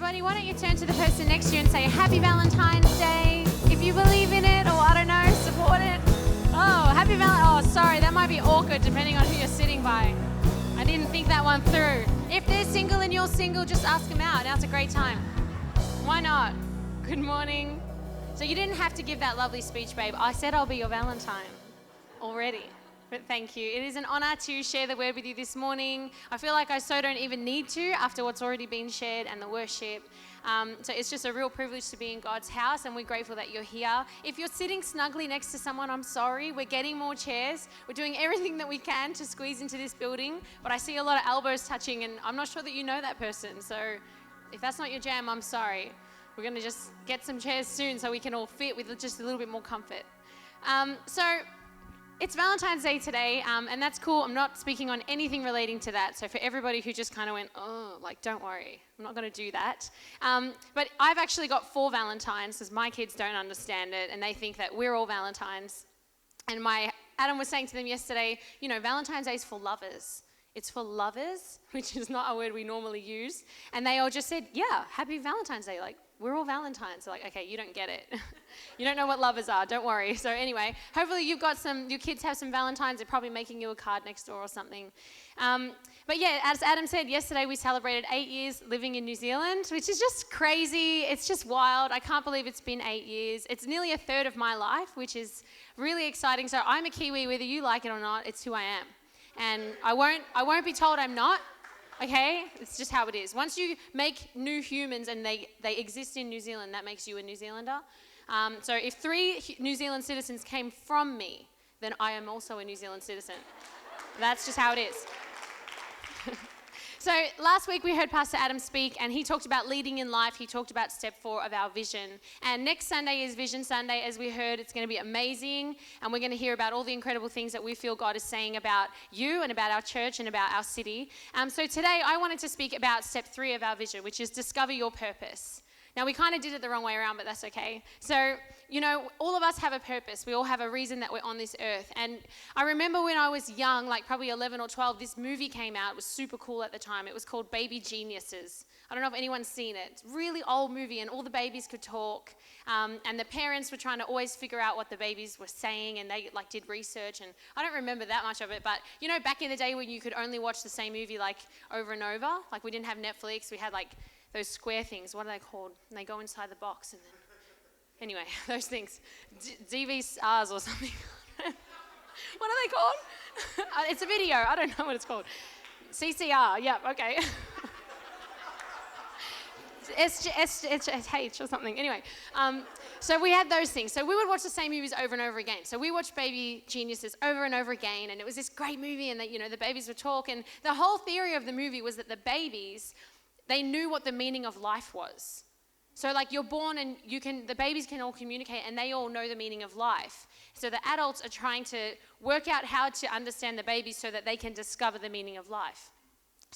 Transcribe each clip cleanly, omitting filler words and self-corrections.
everybody, why don't you turn to the person next to you and say Happy Valentine's Day. If you believe in it, or I don't know, support it. Oh, Happy Valentine's. Oh, sorry, that might be awkward depending on who you're sitting by. I didn't think that one through. If they're single and you're single, just ask them out. Now's a great time. Why not? Good morning. So you didn't have to give that lovely speech, babe. I said I'll be your Valentine already. But thank you. It is an honor to share the word with you this morning. I feel like I so don't even need to after what's already been shared and the worship. So it's just a real privilege to be in God's house, and we're grateful that you're here. If you're sitting snugly next to someone, I'm sorry. We're getting more chairs. We're doing everything that we can to squeeze into this building, but I see a lot of elbows touching, and I'm not sure that you know that person. So if that's not your jam, I'm sorry. We're going to just get some chairs soon so we can all fit with just a little bit more comfort. It's Valentine's Day today, and that's cool. I'm not speaking on anything relating to that. So for everybody who just kind of went, oh, like, don't worry, I'm not going to do that. But I've actually got 4 Valentines because my kids don't understand it, and they think that we're all Valentines. And Adam was saying to them yesterday, you know, Valentine's Day is for lovers. It's for lovers, which is not a word we normally use. And they all just said, yeah, happy Valentine's Day. Like, we're all Valentines. So like, okay, you don't get it. You don't know what lovers are. Don't worry. So anyway, hopefully your kids have some Valentines. They're probably making you a card next door or something. But yeah, as Adam said, yesterday we celebrated 8 years living in New Zealand, which is just crazy. It's just wild. I can't believe it's been 8 years. It's nearly a third of my life, which is really exciting. So I'm a Kiwi, whether you like it or not. It's who I am. And I won't be told I'm not. Okay, it's just how it is. Once you make new humans and they exist in New Zealand, that makes you a New Zealander. So if 3 New Zealand citizens came from me, then I am also a New Zealand citizen. That's just how it is. So last week we heard Pastor Adam speak, and he talked about leading in life. He talked about step 4 of our vision. And next Sunday is Vision Sunday. As we heard, it's going to be amazing, and we're going to hear about all the incredible things that we feel God is saying about you and about our church and about our city. So today I wanted to speak about step 3 of our vision, which is discover your purpose. Now, we kind of did it the wrong way around, but that's okay. So, you know, all of us have a purpose. We all have a reason that we're on this earth. And I remember when I was young, like probably 11 or 12, this movie came out. It was super cool at the time. It was called Baby Geniuses. I don't know if anyone's seen it. It's a really old movie, and all the babies could talk. And the parents were trying to always figure out what the babies were saying, and they like did research. And I don't remember that much of it, but you know, back in the day when you could only watch the same movie like over and over, like we didn't have Netflix, we had like those square things, what are they called? And they go inside the box and then, anyway, those things, DVRs or something. What are they called? It's a video, I don't know what it's called. CCR, yeah, okay. SH or something, anyway. So we had those things. So we would watch the same movies over and over again. So we watched Baby Geniuses over and over again, and it was this great movie, and that, you know, the babies would talk, and the whole theory of the movie was that the babies, they knew what the meaning of life was. So like you're born and the babies can all communicate and they all know the meaning of life. So the adults are trying to work out how to understand the babies so that they can discover the meaning of life.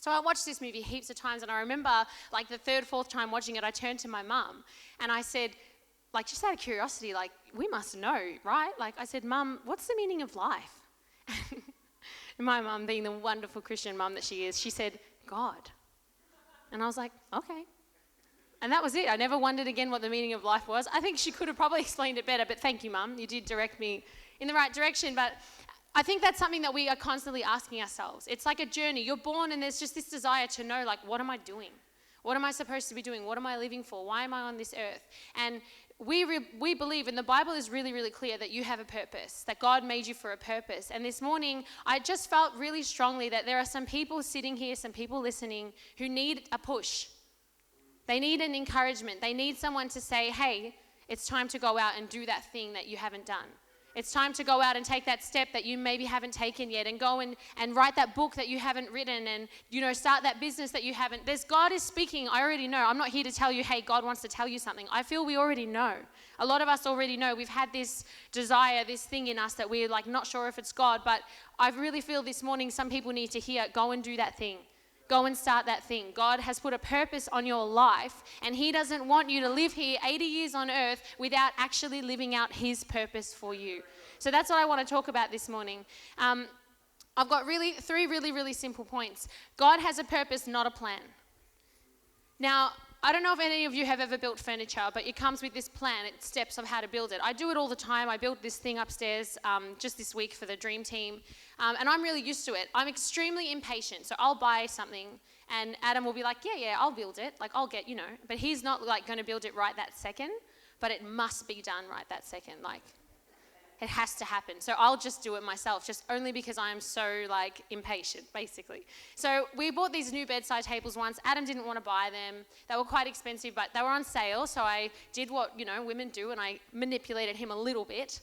So I watched this movie heaps of times, and I remember like the 3rd, 4th time watching it, I turned to my mum and I said, like just out of curiosity, like we must know, right? Like I said, Mum, what's the meaning of life? And my mum, being the wonderful Christian mum that she is, she said, God. And I was like, okay. And that was it. I never wondered again what the meaning of life was. I think she could have probably explained it better, but thank you, Mum. You did direct me in the right direction. But I think that's something that we are constantly asking ourselves. It's like a journey. You're born and there's just this desire to know, like, what am I doing? What am I supposed to be doing? What am I living for? Why am I on this earth? And we believe, and the Bible is really, really clear, that you have a purpose, that God made you for a purpose. And this morning, I just felt really strongly that there are some people sitting here, some people listening, who need a push. They need an encouragement. They need someone to say, hey, it's time to go out and do that thing that you haven't done. It's time to go out and take that step that you maybe haven't taken yet, and go and write that book that you haven't written, and, you know, start that business that you haven't. God is speaking. I already know. I'm not here to tell you, hey, God wants to tell you something. I feel we already know. A lot of us already know. We've had this desire, this thing in us that we're like not sure if it's God, but I really feel this morning some people need to hear, go and do that thing. Go and start that thing. God has put a purpose on your life, and He doesn't want you to live here 80 years on earth without actually living out His purpose for you. So that's what I want to talk about this morning. I've got 3 really simple points. God has a purpose, not a plan. Now, I don't know if any of you have ever built furniture, but it comes with this plan, it's steps of how to build it. I do it all the time. I built this thing upstairs just this week for the dream team, and I'm really used to it. I'm extremely impatient, so I'll buy something, and Adam will be like, yeah, I'll build it. Like, I'll get, but he's not like going to build it right that second, but it must be done right that second. Like, it has to happen. So I'll just do it myself, just only because I am so like impatient, basically. So we bought these new bedside tables once. Adam didn't want to buy them. They were quite expensive, but they were on sale. So I did what, women do, and I manipulated him a little bit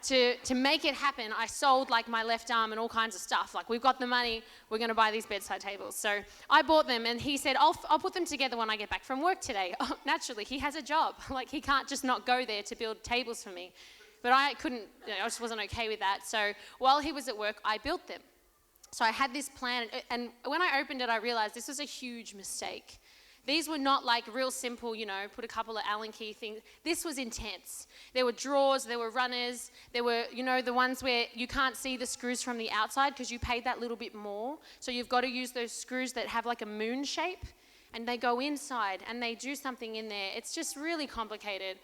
to make it happen. I sold like my left arm and all kinds of stuff. Like, we've got the money, we're going to buy these bedside tables. So I bought them, and he said, I'll put them together when I get back from work today. Oh, naturally, he has a job. Like, he can't just not go there to build tables for me. But I couldn't, I just wasn't okay with that. So while he was at work, I built them. So I had this plan, and when I opened it, I realized this was a huge mistake. These were not like real simple, put a couple of Allen key things. This was intense. There were drawers, there were runners, there were, the ones where you can't see the screws from the outside because you paid that little bit more. So you've got to use those screws that have like a moon shape, and they go inside and they do something in there. It's just really complicated.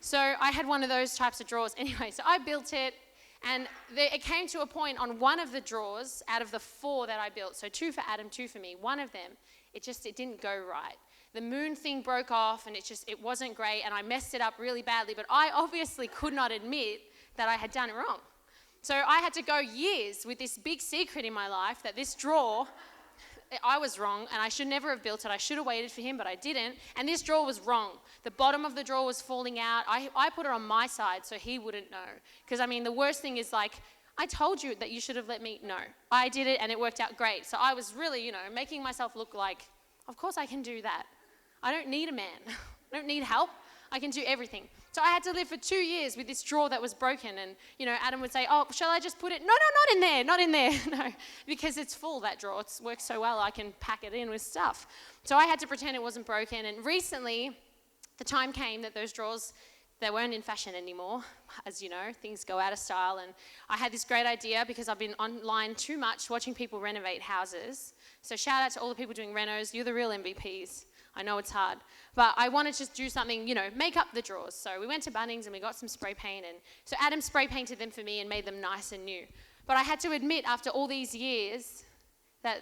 So I had one of those types of drawers. Anyway, so I built it, and it came to a point on one of the drawers out of the 4 that I built, so 2 for Adam, 2 for me, one of them, it didn't go right. The moon thing broke off, and it wasn't great, and I messed it up really badly, but I obviously could not admit that I had done it wrong. So I had to go years with this big secret in my life that this drawer, I was wrong, and I should never have built it. I should have waited for him, but I didn't. And this drawer was wrong. The bottom of the drawer was falling out. I put it on my side so he wouldn't know. Because, the worst thing is, like, I told you that you should have let me know. I did it, and it worked out great. So I was really, making myself look like, of course I can do that. I don't need a man. I don't need help. I can do everything. So I had to live for 2 years with this drawer that was broken, and, Adam would say, oh, shall I just put it? No, not in there, not in there. No, because it's full, that drawer. It works so well, I can pack it in with stuff. So I had to pretend it wasn't broken, and recently, the time came that those drawers, they weren't in fashion anymore. As you know, things go out of style, and I had this great idea because I've been online too much watching people renovate houses. So shout out to all the people doing renos. You're the real MVPs. I know it's hard, but I wanted to just do something, make up the drawers. So we went to Bunnings and we got some spray paint, and so Adam spray painted them for me and made them nice and new. But I had to admit, after all these years, that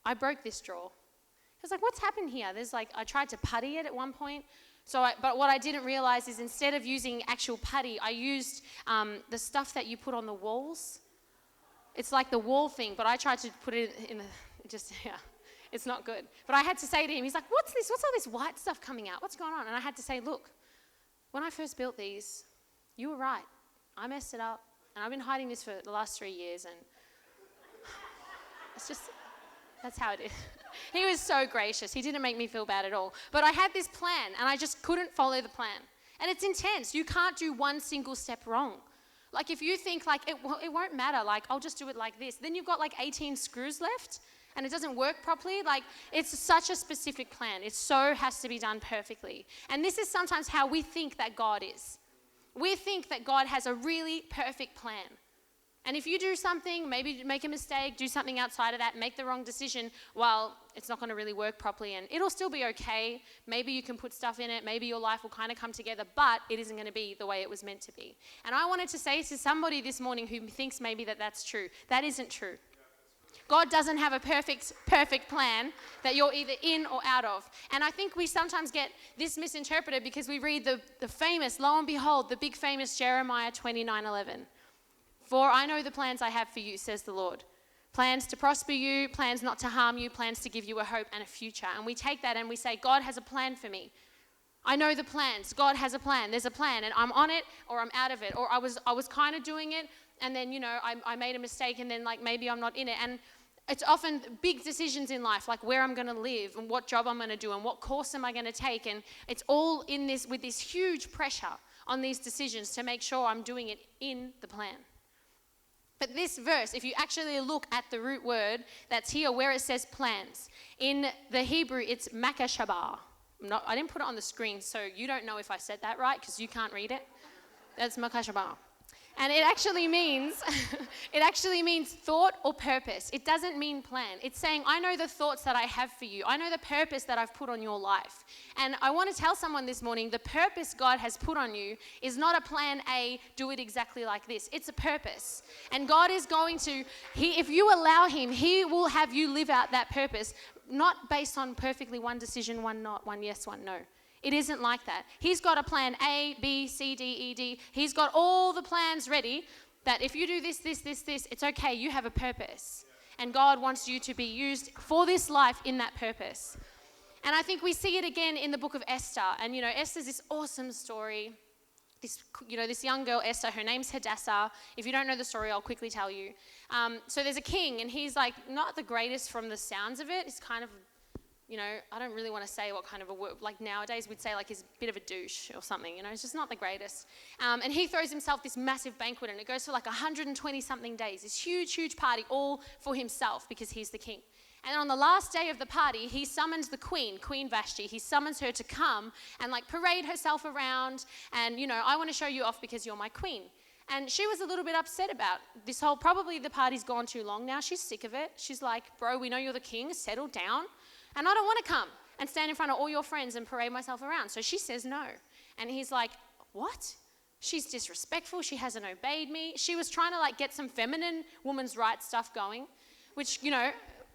I broke this drawer. I was like, what's happened here? I tried to putty it at one point. But what I didn't realize is instead of using actual putty, I used the stuff that you put on the walls. It's like the wall thing, but I tried to put it in it's not good. But I had to say to him, he's like, what's this? What's all this white stuff coming out? What's going on? And I had to say, look, when I first built these, you were right. I messed it up, and I've been hiding this for the last 3 years, and that's how it is. He was so gracious. He didn't make me feel bad at all. But I had this plan, and I just couldn't follow the plan. And it's intense. You can't do one single step wrong. Like, if you think, like, it won't matter, like, I'll just do it like this, then you've got, like, 18 screws left, and it doesn't work properly. Like, it's such a specific plan. It so has to be done perfectly. And this is sometimes how we think that God is. We think that God has a really perfect plan. And if you do something, maybe make a mistake, do something outside of that, make the wrong decision, well, it's not going to really work properly, and it'll still be okay. Maybe you can put stuff in it, maybe your life will kind of come together, but it isn't going to be the way it was meant to be. And I wanted to say to somebody this morning who thinks maybe that's true, that isn't true. God doesn't have a perfect plan that you're either in or out of. And I think we sometimes get this misinterpreted because we read the famous, lo and behold, the big famous Jeremiah 29:11. For I know the plans I have for you, says the Lord. Plans to prosper you, plans not to harm you, plans to give you a hope and a future. And we take that and we say, God has a plan for me. I know the plans. God has a plan. There's a plan, and I'm on it or I'm out of it. Or I was kind of doing it, and then, I made a mistake, and then, like, maybe I'm not in it. And it's often big decisions in life, like where I'm going to live and what job I'm going to do and what course am I going to take. And it's all in this with this huge pressure on these decisions to make sure I'm doing it in the plan. But this verse, if you actually look at the root word that's here where it says plans, in the Hebrew it's makashabah. I didn't put it on the screen, so you don't know if I said that right because you can't read it. That's makashabah. And it actually means, it actually means thought or purpose. It doesn't mean plan. It's saying, I know the thoughts that I have for you. I know the purpose that I've put on your life. And I want to tell someone this morning, the purpose God has put on you is not a plan A, do it exactly like this. It's a purpose. And God is going to, if you allow him, he will have you live out that purpose, not based on perfectly one decision, one not, one yes, one no. It isn't like that. He's got a plan A, B, C, D, E, D. He's got all the plans ready that if you do this, it's okay. You have a purpose. And God wants you to be used for this life in that purpose. And I think we see it again in the book of Esther. And, Esther's this awesome story. This young girl, Esther, her name's Hadassah. If you don't know the story, I'll quickly tell you. So there's a king, and he's like not the greatest from the sounds of it. He's kind of, I don't really want to say what kind of a word, like nowadays we'd say like he's a bit of a douche or something, he's just not the greatest. And he throws himself this massive banquet, and it goes for like 120 something days, this huge party all for himself because he's the king. And on the last day of the party, he summons the Queen Vashti. He summons her to come and like parade herself around and, I want to show you off because you're my queen. And she was a little bit upset about this whole, probably the party's gone too long now. She's sick of it. She's like, bro, we know you're the king, settle down. And I don't want to come and stand in front of all your friends and parade myself around. So she says no. And he's like, what? She's disrespectful. She hasn't obeyed me. She was trying to like get some feminine woman's rights stuff going, which,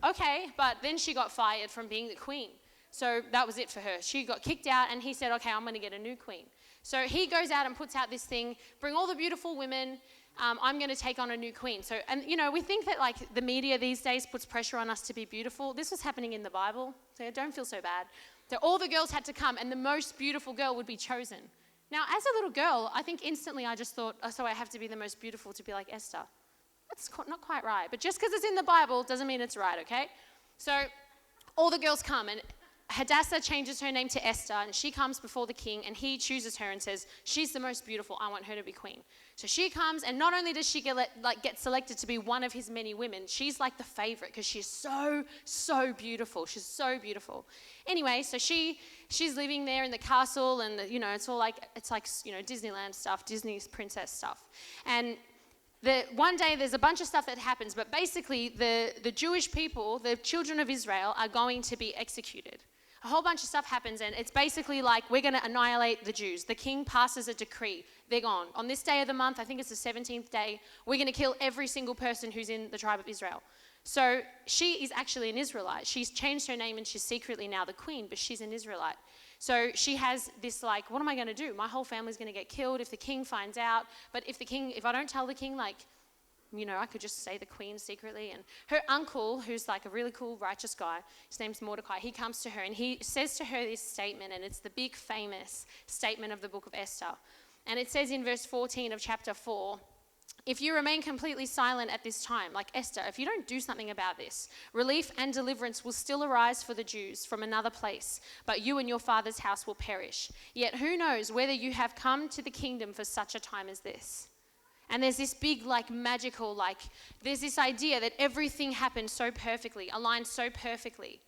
okay. But then she got fired from being the queen. So that was it for her. She got kicked out and he said, okay, I'm going to get a new queen. So he goes out and puts out this thing, bring all the beautiful women. I'm going to take on a new queen. So, and we think that like the media these days puts pressure on us to be beautiful. This was happening in the Bible, so don't feel so bad. So all the girls had to come and the most beautiful girl would be chosen. Now, as a little girl, I think instantly I just thought, oh, so I have to be the most beautiful to be like Esther. That's not quite right. But just because it's in the Bible doesn't mean it's right, okay? So all the girls come and Hadassah changes her name to Esther, and she comes before the king, and he chooses her and says, she's the most beautiful, I want her to be queen. So she comes, and not only does she get selected to be one of his many women, she's like the favorite because she's so beautiful. She's so beautiful. Anyway, so she's living there in the castle, and it's like Disneyland stuff, Disney's princess stuff. And one day there's a bunch of stuff that happens, but basically the Jewish people, the children of Israel, are going to be executed. A whole bunch of stuff happens, and it's basically like we're going to annihilate the Jews. The king passes a decree. They're gone. On this day of the month, I think it's the 17th day, we're going to kill every single person who's in the tribe of Israel. So she is actually an Israelite. She's changed her name, and she's secretly now the queen, but she's an Israelite. So she has this like, what am I going to do? My whole family's going to get killed if the king finds out. But if I don't tell the king, I could just say the queen secretly. And her uncle, who's like a really cool, righteous guy, his name's Mordecai, he comes to her and he says to her this statement, and it's the big famous statement of the book of Esther. And it says in verse 14 of chapter 4, if you remain completely silent at this time, like Esther, if you don't do something about this, relief and deliverance will still arise for the Jews from another place, but you and your father's house will perish. Yet who knows whether you have come to the kingdom for such a time as this? And there's this big, magical, there's this idea that everything happened so perfectly, aligned so perfectly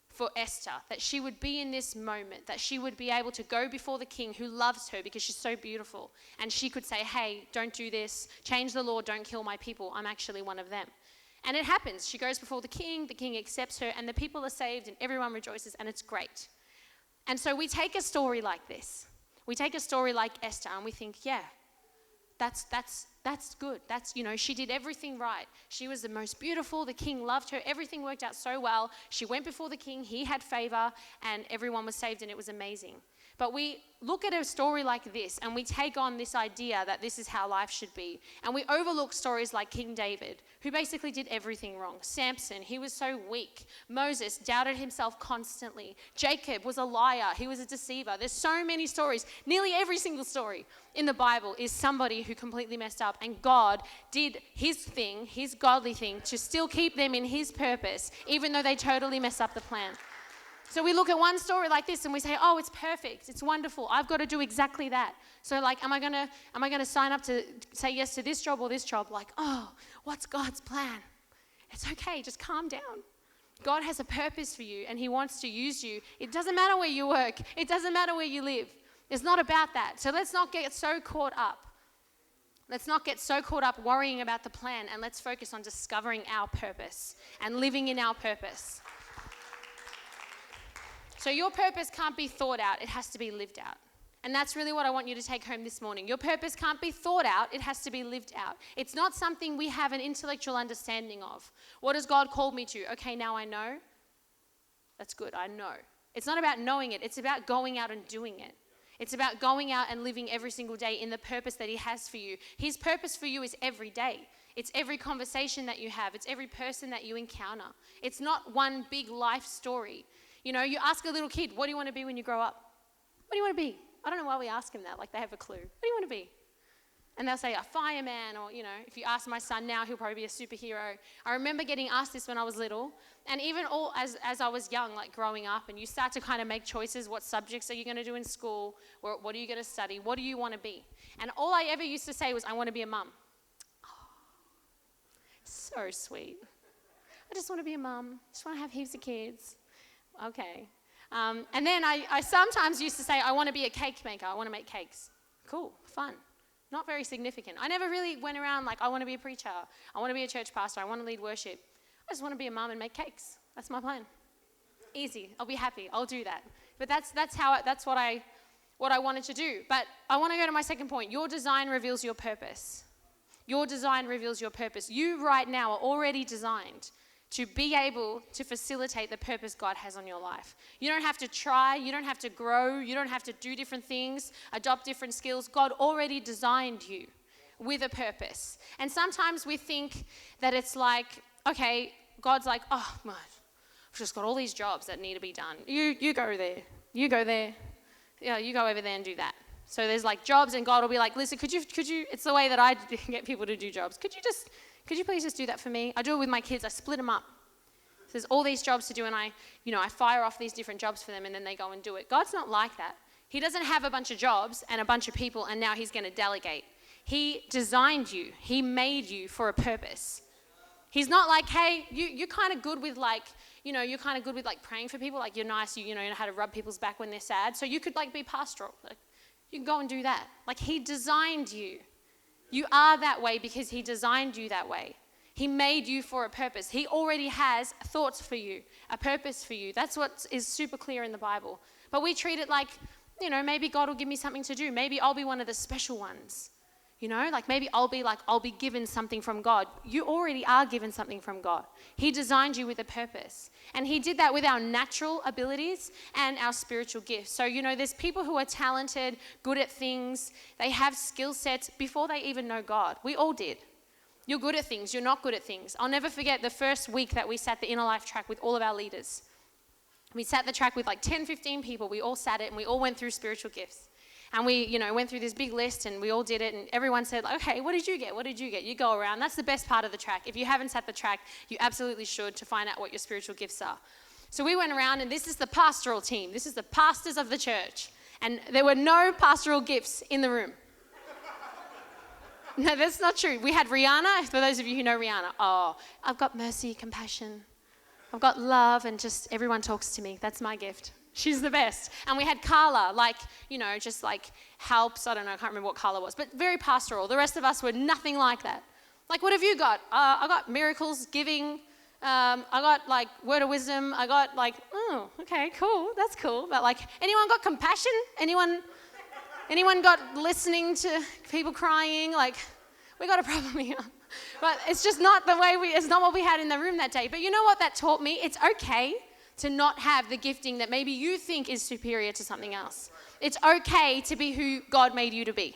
for Esther, that she would be in this moment, that she would be able to go before the king who loves her because she's so beautiful. And she could say, hey, don't do this, change the law, don't kill my people, I'm actually one of them. And it happens. She goes before the king accepts her, and the people are saved, and everyone rejoices, and it's great. And so we take a story like this. We take a story like Esther, and we think, yeah, that's good. She did everything right. She was the most beautiful. The king loved her. Everything worked out so well. She went before the king. He had favor, and everyone was saved, and it was amazing. But we look at a story like this, and we take on this idea that this is how life should be. And we overlook stories like King David, who basically did everything wrong. Samson, he was so weak. Moses doubted himself constantly. Jacob was a liar. He was a deceiver. There's so many stories. Nearly every single story in the Bible is somebody who completely messed up, and God did his thing, his godly thing, to still keep them in his purpose, even though they totally mess up the plan. So we look at one story like this and we say, oh, it's perfect. It's wonderful. I've got to do exactly that. So am I going to sign up to say yes to this job or this job? Oh, what's God's plan? It's okay. Just calm down. God has a purpose for you, and he wants to use you. It doesn't matter where you work. It doesn't matter where you live. It's not about that. So let's not get so caught up. Let's not get so caught up worrying about the plan, and let's focus on discovering our purpose and living in our purpose. So your purpose can't be thought out, it has to be lived out. And that's really what I want you to take home this morning. Your purpose can't be thought out, it has to be lived out. It's not something we have an intellectual understanding of. What has God called me to? Okay, now I know. That's good, I know. It's not about knowing it, it's about going out and doing it. It's about going out and living every single day in the purpose that he has for you. His purpose for you is every day. It's every conversation that you have. It's every person that you encounter. It's not one big life story. You know, you ask a little kid, what do you want to be when you grow up? What do you want to be? I don't know why we ask them that, like they have a clue. What do you want to be? And they'll say a fireman, or, you know, if you ask my son now, he'll probably be a superhero. I remember getting asked this when I was little, and even all as I was young, like growing up, and you start to kind of make choices. What subjects are you going to do in school? Or what are you going to study? What do you want to be? And all I ever used to say was, I want to be a mum. Oh, so sweet. I just want to be a mum. I just want to have heaps of kids. Okay. And then I sometimes used to say, I want to be a cake maker. I want to make cakes. Cool, fun. Not very significant. I never really went around like, I want to be a preacher. I want to be a church pastor. I want to lead worship. I just want to be a mum and make cakes. That's my plan. Easy. I'll be happy. I'll do that. But that's what I wanted to do. But I want to go to my second point. Your design reveals your purpose. Your design reveals your purpose. You right now are already designed to be able to facilitate the purpose God has on your life. You don't have to try, you don't have to grow, you don't have to do different things, adopt different skills. God already designed you with a purpose. And sometimes we think that it's like, okay, God's like, oh, man, I've just got all these jobs that need to be done. You go there, you go there, yeah, you go over there and do that. So there's like jobs, and God will be like, listen, could you, it's the way that I get people to do jobs. Could you please just do that for me? I do it with my kids. I split them up. So there's all these jobs to do, and I fire off these different jobs for them, and then they go and do it. God's not like that. He doesn't have a bunch of jobs and a bunch of people, and now he's going to delegate. He designed you. He made you for a purpose. He's not like, hey, you're kind of good with like, you're kind of good with like praying for people. Like you're nice, you know how to rub people's back when they're sad. So you could like be pastoral. Like, you can go and do that. Like he designed you. You are that way because he designed you that way. He made you for a purpose. He already has thoughts for you, a purpose for you. That's what is super clear in the Bible. But we treat it like, maybe God will give me something to do. Maybe I'll be one of the special ones. Like maybe I'll be given something from God. You already are given something from God. He designed you with a purpose. And he did that with our natural abilities and our spiritual gifts. So, there's people who are talented, good at things. They have skill sets before they even know God. We all did. You're good at things. You're not good at things. I'll never forget the first week that we sat the Innerlife track with all of our leaders. We sat the track with like 10, 15 people. We all sat it and we all went through spiritual gifts. And we, went through this big list and we all did it, and everyone said, okay, what did you get? What did you get? You go around. That's the best part of the track. If you haven't sat the track, you absolutely should, to find out what your spiritual gifts are. So we went around, and this is the pastoral team. This is the pastors of the church. And there were no pastoral gifts in the room. No, that's not true. We had Rihanna, for those of you who know Rihanna. Oh, I've got mercy, compassion. I've got love, and just everyone talks to me. That's my gift. She's the best. And we had Carla, just like helps. I don't know, I can't remember what Carla was, but very pastoral. The rest of us were nothing like that. Like, what have you got? I got miracles, giving. I got like word of wisdom. I got like, oh, okay, cool. That's cool. But like, anyone got compassion? Anyone got listening to people crying? Like, we got a problem here. But it's just not it's not what we had in the room that day. But you know what that taught me? It's okay to not have the gifting that maybe you think is superior to something else. It's okay to be who God made you to be.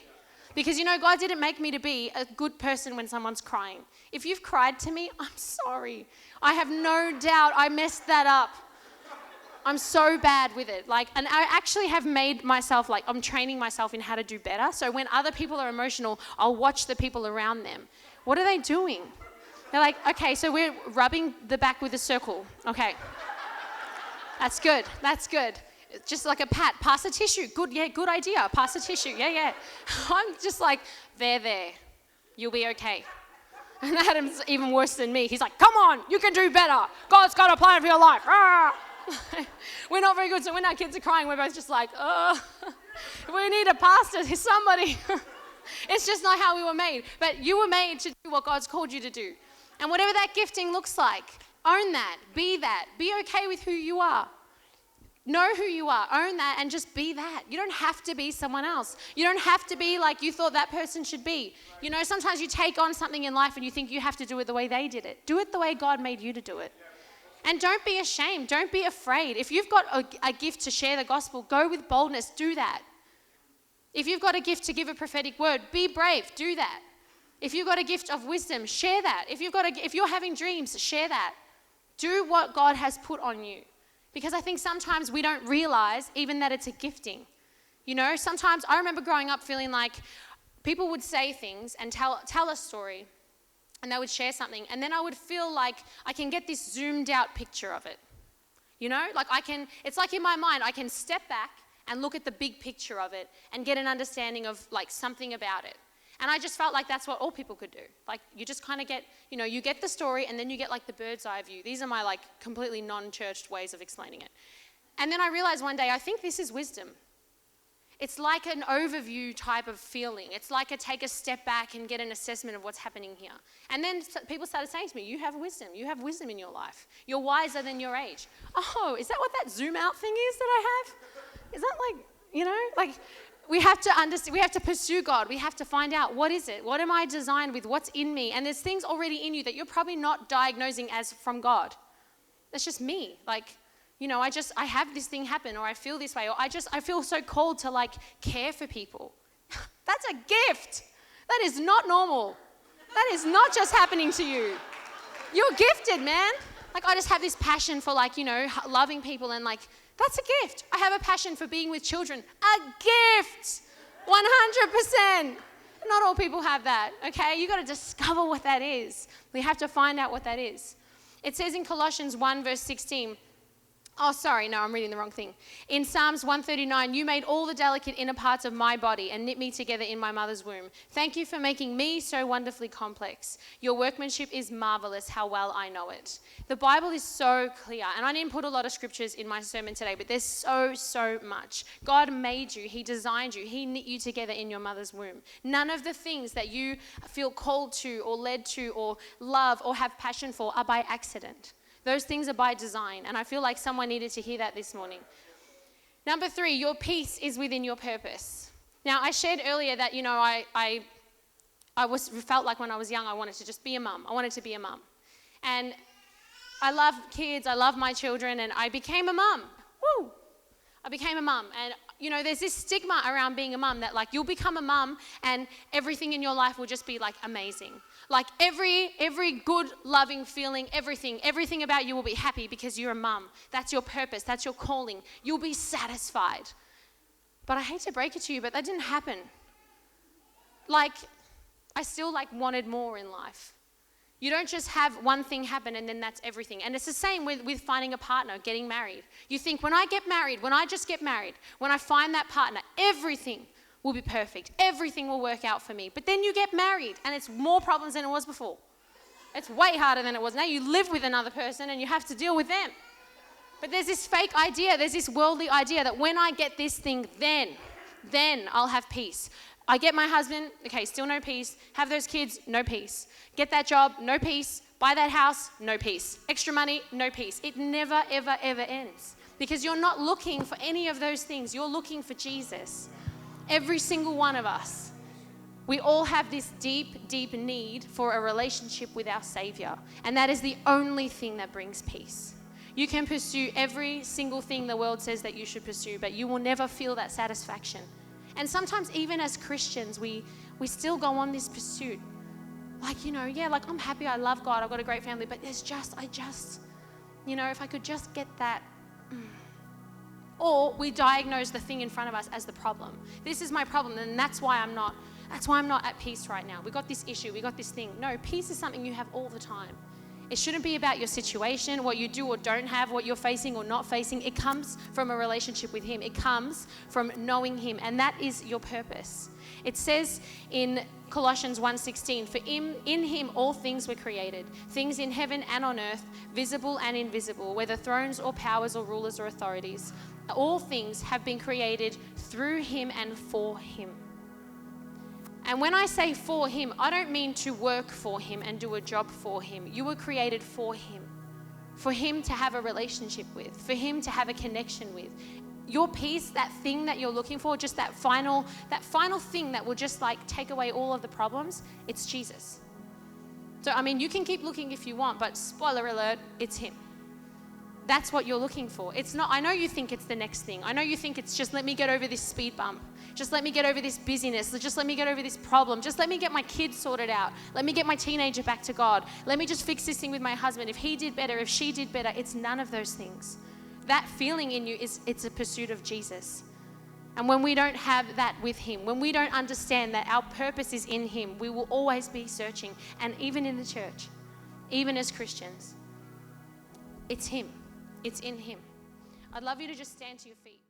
Because God didn't make me to be a good person when someone's crying. If you've cried to me, I'm sorry. I have no doubt I messed that up. I'm so bad with it. And I actually have made myself, I'm training myself in how to do better. So when other people are emotional, I'll watch the people around them. What are they doing? They're like, okay, so we're rubbing the back with a circle. Okay. That's good. That's good. Just like a pat. Pass a tissue. Good. Yeah, good idea. Pass a tissue. Yeah. I'm just like, there. You'll be okay. And Adam's even worse than me. He's like, come on, you can do better. God's got a plan for your life. We're not very good. So when our kids are crying, we're both just like, oh, we need a pastor. Somebody. It's just not how we were made. But you were made to do what God's called you to do. And whatever that gifting looks like, own that, be okay with who you are. Know who you are, own that, and just be that. You don't have to be someone else. You don't have to be like you thought that person should be. You know, sometimes you take on something in life and you think you have to do it the way they did it. Do it the way God made you to do it. And don't be ashamed. Don't be afraid. If you've got a gift to share the gospel, go with boldness. Do that. If you've got a gift to give a prophetic word, be brave. Do that. If you've got a gift of wisdom, share that. If you're having dreams, share that. Do what God has put on you. Because I think sometimes we don't realize even that it's a gifting. You know, sometimes I remember growing up feeling like people would say things and tell a story, and they would share something, and then I would feel like I can get this zoomed out picture of it. You know, like it's like in my mind, I can step back and look at the big picture of it and get an understanding of like something about it. And I just felt like that's what all people could do. Like you just kind of get, you know, you get the story and then you get like the bird's eye view. These are my like completely non-churched ways of explaining it. And then I realized one day, I think this is wisdom. It's like an overview type of feeling. It's like take a step back and get an assessment of what's happening here. And then people started saying to me, you have wisdom. You have wisdom in your life. You're wiser than your age. Oh, is that what that zoom out thing is that I have? Is that like, you know, like... We have to understand, we have to pursue God. We have to find out, what is it? What am I designed with? What's in me? And there's things already in you that you're probably not diagnosing as from God. That's just me. Like, you know, I have this thing happen, or I feel this way, or I feel so called to like care for people. That's a gift. That is not normal. That is not just happening to you. You're gifted, man. Like I just have this passion for like, you know, loving people and like, that's a gift. I have a passion for being with children. A gift. 100%. Not all people have that, okay? You've got to discover what that is. We have to find out what that is. It says in Colossians 1 verse 16, oh, sorry, no, I'm reading the wrong thing. In Psalms 139, you made all the delicate inner parts of my body and knit me together in my mother's womb. Thank you for making me so wonderfully complex. Your workmanship is marvelous, how well I know it. The Bible is so clear, and I didn't put a lot of scriptures in my sermon today, but there's so much. God made you. He designed you. He knit you together in your mother's womb. None of the things that you feel called to or led to or love or have passion for are by accident. Those things are by design, and I feel like someone needed to hear that this morning. Number 3, your peace is within your purpose. Now, I shared earlier that, you know, I felt like when I was young, I wanted to just be a mum. I wanted to be a mum. And I love kids, I love my children, and I became a mum. Woo! I became a mum, and you know, there's this stigma around being a mum that like you'll become a mum and everything in your life will just be like amazing. Like every good, loving feeling, everything about you will be happy because you're a mum. That's your purpose, that's your calling. You'll be satisfied. But I hate to break it to you, but that didn't happen. Like, I still like wanted more in life. You don't just have one thing happen and then that's everything. And it's the same with finding a partner, getting married. You think when I just get married, when I find that partner, everything will be perfect. Everything will work out for me. But then you get married and it's more problems than it was before. It's way harder than it was. Now you live with another person and you have to deal with them. But there's this fake idea, there's this worldly idea that when I get this thing, then I'll have peace. I get my husband, okay, still no peace. Have those kids, no peace. Get that job, no peace. Buy that house, no peace. Extra money, no peace. It never, ever, ever ends. Because you're not looking for any of those things. You're looking for Jesus. Every single one of us. We all have this deep, deep need for a relationship with our Savior. And that is the only thing that brings peace. You can pursue every single thing the world says that you should pursue, but you will never feel that satisfaction. And sometimes even as Christians, we still go on this pursuit. Like, you know, yeah, like I'm happy, I love God, I've got a great family, but you know, if I could just get that. Or we diagnose the thing in front of us as the problem. This is my problem, and that's why I'm not at peace right now. We got this issue, we got this thing. No, peace is something you have all the time. It shouldn't be about your situation, what you do or don't have, what you're facing or not facing. It comes from a relationship with Him. It comes from knowing Him, and that is your purpose. It says in Colossians 1:16, for in Him all things were created, things in heaven and on earth, visible and invisible, whether thrones or powers or rulers or authorities. All things have been created through Him and for Him. And when I say for him, I don't mean to work for him and do a job for him. You were created for him to have a relationship with, for him to have a connection with. Your peace, that thing that you're looking for, just that final thing that will just like take away all of the problems, it's Jesus. So, I mean, you can keep looking if you want, but spoiler alert, it's him. That's what you're looking for. It's not, I know you think it's the next thing. I know you think it's just let me get over this speed bump. Just let me get over this busyness. Just let me get over this problem. Just let me get my kids sorted out. Let me get my teenager back to God. Let me just fix this thing with my husband. If he did better, if she did better, it's none of those things. That feeling in you it's a pursuit of Jesus. And when we don't have that with him, when we don't understand that our purpose is in him, we will always be searching. And even in the church, even as Christians, it's him. It's in him. I'd love you to just stand to your feet.